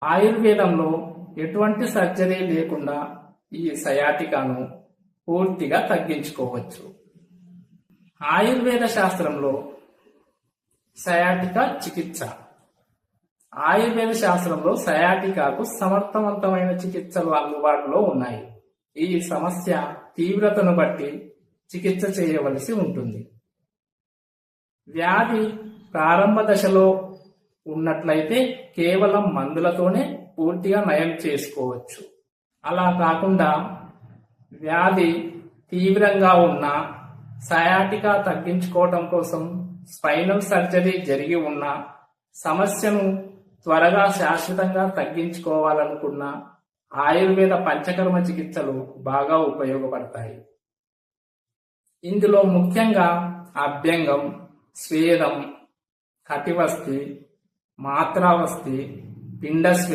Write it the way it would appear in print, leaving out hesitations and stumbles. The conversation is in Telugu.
ఆయుర్వేదంలో ఎటువంటి సర్జరీ లేకుండా ఈ సయాటికాను పూర్తిగా తగ్గించుకోవచ్చు. ఆయుర్వేద శాస్త్రంలో సయాటికా చికిత్స. ఆయుర్వేద శాస్త్రంలో సయాటికాకు సమర్థవంతమైన చికిత్సలు అందుబాటులో ఉన్నాయి. ఈ సమస్య తీవ్రతను బట్టి చికిత్స చేయవలసి ఉంటుంది. వ్యాధి ప్రారంభ దశలో ఉన్నట్లయితే కేవలం మందులతోనే పూర్తిగా నయం చేసుకోవచ్చు. అలా కాకుండా వ్యాధి తీవ్రంగా ఉన్న సయాటికా తగ్గించుకోవటం కోసం స్పైనల్ సర్జరీ జరిగి ఉన్న సమస్యను త్వరగా శాశ్వతంగా తగ్గించుకోవాలనుకున్న ఆయుర్వేద పంచకర్మ చికిత్సలు బాగా ఉపయోగపడతాయి. ఇందులో ముఖ్యంగా అభ్యంగం, స్వేదం, కటివస్తి, మాత్రావస్తి, పిండ